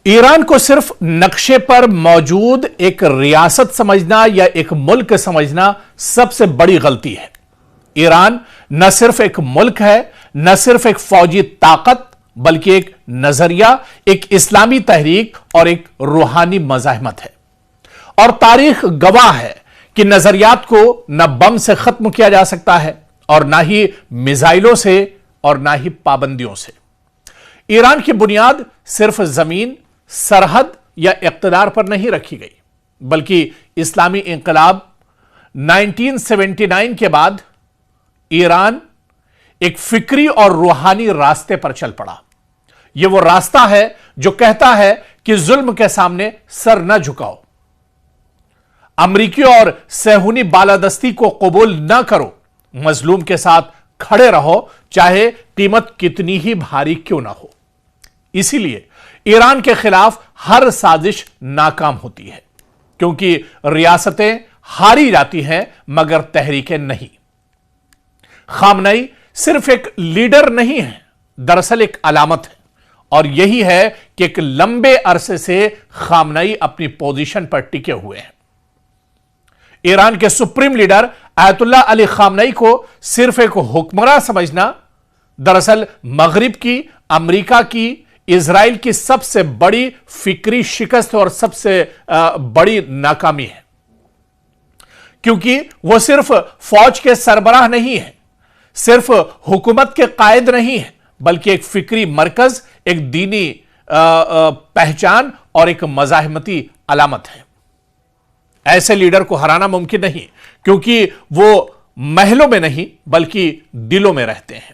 Iran को सिर्फ नक्शे पर मौजूद एक रियासत समझना या एक मुल्क समझना सबसे बड़ी गलती है। ईरान न सिर्फ एक मुल्क है, न सिर्फ एक फौजी ताकत, बल्कि एक नजरिया, एक इस्लामी तहरीक और एक रूहानी मज़ाहमत है। और तारीख गवाह है कि नजरियात को न बम से खत्म किया जा सकता है और ना ही मिसाइलों से और ना ही पाबंदियों से। ईरान की बुनियाद सिर्फ जमीन, सरहद या इक्तदार पर नहीं रखी गई, बल्कि इस्लामी इंकलाब 1979 के बाद ईरान एक फिक्री और रूहानी रास्ते पर चल पड़ा। यह वो रास्ता है जो कहता है कि जुल्म के सामने सर न झुकाओ, अमरीकी और सहूनी बालादस्ती को कबूल न करो, मजलूम के साथ खड़े रहो, चाहे कीमत कितनी ही भारी क्यों ना हो। इसीलिए ईरान के खिलाफ हर साजिश नाकाम होती है, क्योंकि रियासतें हारी जाती हैं मगर तहरीकें नहीं। खामनई सिर्फ एक लीडर नहीं है, दरअसल एक अलामत है, और यही है कि एक लंबे अरसे से खामनई अपनी पोजीशन पर टिके हुए हैं। ईरान के सुप्रीम लीडर आयतुल्लाह अली खामनई को सिर्फ एक हुक्मरान समझना दरअसल मगरिब की, अमेरिका की, इजराइल की सबसे बड़ी फिक्री शिकस्त और सबसे बड़ी नाकामी है, क्योंकि वह सिर्फ फौज के सरबराह नहीं है, सिर्फ हुकूमत के कायद नहीं है, बल्कि एक फिक्री मरकज, एक दीनी पहचान और एक मज़ाहमती अलामत है। ऐसे लीडर को हराना मुमकिन नहीं, क्योंकि वो महलों में नहीं बल्कि दिलों में रहते हैं।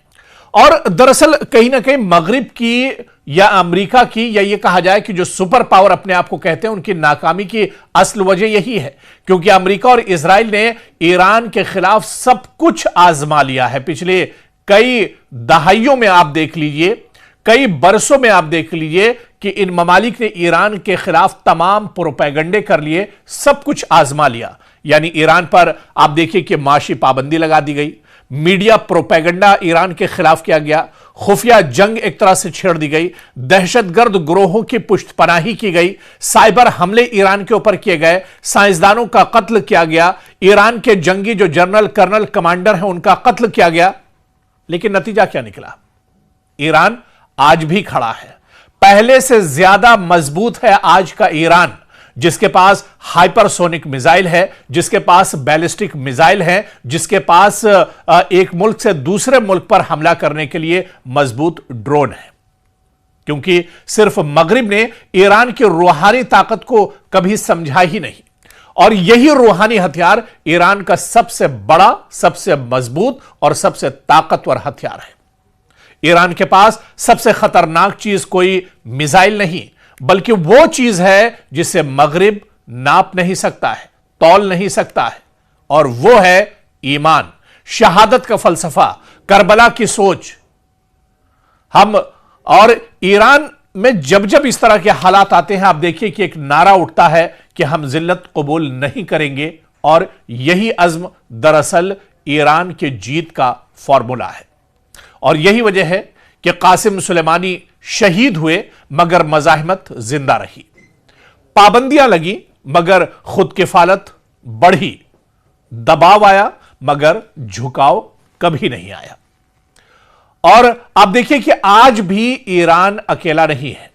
और दरअसल कहीं ना कहीं मगरिब की या अमेरिका की, या ये कहा जाए कि जो सुपर पावर अपने आप को कहते हैं, उनकी नाकामी की असल वजह यही है, क्योंकि अमेरिका और इजराइल ने ईरान के खिलाफ सब कुछ आजमा लिया है। पिछले कई दहाइयों में आप देख लीजिए, कई बरसों में आप देख लीजिए कि इन ममालिक ने ईरान के खिलाफ तमाम प्रोपेगेंडे कर लिए, सब कुछ आजमा लिया। यानी ईरान पर आप देखिए कि माशी पाबंदी लगा दी गई, मीडिया प्रोपेगेंडा ईरान के खिलाफ किया गया, खुफिया जंग एक तरह से छेड़ दी गई, दहशतगर्द ग्रोहों की पुष्टपनाही की गई, साइबर हमले ईरान के ऊपर किए गए, साइंसदानों का कत्ल किया गया, ईरान के जंगी जो जनरल कर्नल कमांडर हैं उनका कत्ल किया गया। लेकिन नतीजा क्या निकला? ईरान आज भी खड़ा है, पहले से ज्यादा मजबूत है आज का ईरान, जिसके पास हाइपरसोनिक मिसाइल है, जिसके पास बैलिस्टिक मिसाइल है, जिसके पास एक मुल्क से दूसरे मुल्क पर हमला करने के लिए मजबूत ड्रोन है। क्योंकि सिर्फ मगरिब ने ईरान की रूहानी ताकत को कभी समझा ही नहीं, और यही रूहानी हथियार ईरान का सबसे बड़ा, सबसे मजबूत और सबसे ताकतवर हथियार है। ईरान के पास सबसे खतरनाक चीज कोई मिसाइल नहीं, बल्कि वो चीज है जिसे मगरिब नाप नहीं सकता है, तौल नहीं सकता है, और वो है ईमान, शहादत का फलसफा, करबला की सोच। हम और ईरान में जब जब इस तरह के हालात आते हैं, आप देखिए कि एक नारा उठता है कि हम जिल्लत कबूल नहीं करेंगे, और यही अज़्म दरअसल ईरान की जीत का फॉर्मूला है। और यही वजह है कि कासिम सुलेमानी शहीद हुए मगर मज़ाहमत जिंदा रही, पाबंदियां लगी मगर खुद किफालत बढ़ी, दबाव आया मगर झुकाव कभी नहीं आया। और आप देखिए कि आज भी ईरान अकेला नहीं है,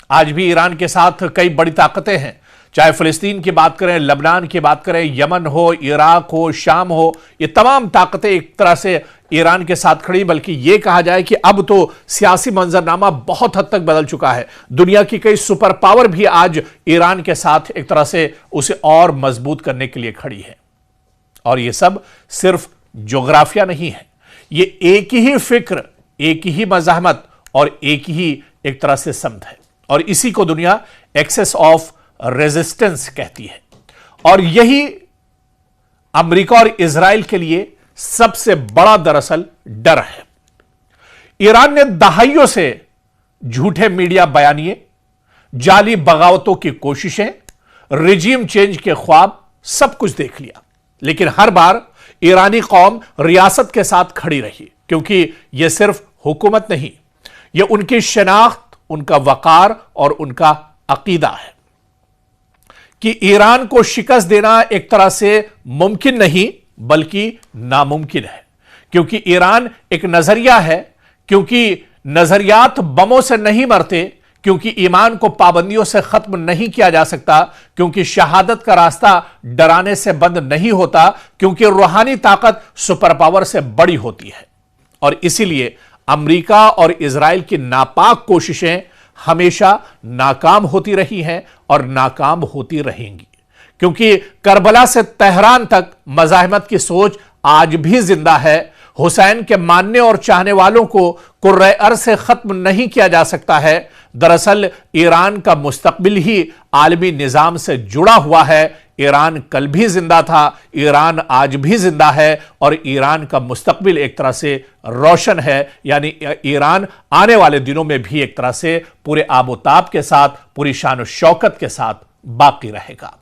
आज भी ईरान के साथ कई बड़ी ताकतें हैं, चाहे फिलिस्तीन की बात करें, लबनान की बात करें, यमन हो, इराक हो, शाम हो, ये तमाम ताकतें एक तरह से ईरान के साथ खड़ी। बल्कि यह कहा जाए कि अब तो सियासी मंजरनामा बहुत हद तक बदल चुका है, दुनिया की कई सुपर पावर भी आज ईरान के साथ एक तरह से उसे और मजबूत करने के लिए खड़ी है। और यह सब सिर्फ जोग्राफिया नहीं है, ये एक ही फिक्र, एक ही मज़ाहमत और एक ही एक तरह से समझ है, और इसी को दुनिया एक्सेस ऑफ रेजिस्टेंस कहती है। और यही अमेरिका और इजराइल के लिए सबसे बड़ा दरअसल डर है। ईरान ने दहाइयों से झूठे मीडिया बयानिए, जाली बगावतों की कोशिशें, रिजीम चेंज के ख्वाब, सब कुछ देख लिया, लेकिन हर बार ईरानी कौम रियासत के साथ खड़ी रही, क्योंकि यह सिर्फ हुकूमत नहीं, यह उनकी शनाख्त, उनका वकार और उनका अकीदा है कि ईरान को शिकस्त देना एक तरह से मुमकिन नहीं बल्कि नामुमकिन है, क्योंकि ईरान एक नजरिया है, क्योंकि नजरियात बमों से नहीं मरते, क्योंकि ईमान को पाबंदियों से खत्म नहीं किया जा सकता, क्योंकि शहादत का रास्ता डराने से बंद नहीं होता, क्योंकि रूहानी ताकत सुपर पावर से बड़ी होती है। और इसीलिए अमेरिका और इजराइल की नापाक कोशिशें हमेशा नाकाम होती रही हैं और नाकाम होती रहेंगी, क्योंकि करबला से तेहरान तक मज़ाहिमत की सोच आज भी जिंदा है। हुसैन के मानने और चाहने वालों को कुर्रे अर्ज़ से खत्म नहीं किया जा सकता है। दरअसल ईरान का मुस्तकबिल ही आलमी निज़ाम से जुड़ा हुआ है। ईरान कल भी जिंदा था, ईरान आज भी जिंदा है और ईरान का मुस्तकबिल एक तरह से रोशन है, यानी ईरान आने वाले दिनों में भी एक तरह से पूरे आबोताब के साथ, पूरी शान और शौकत के साथ बाकी रहेगा।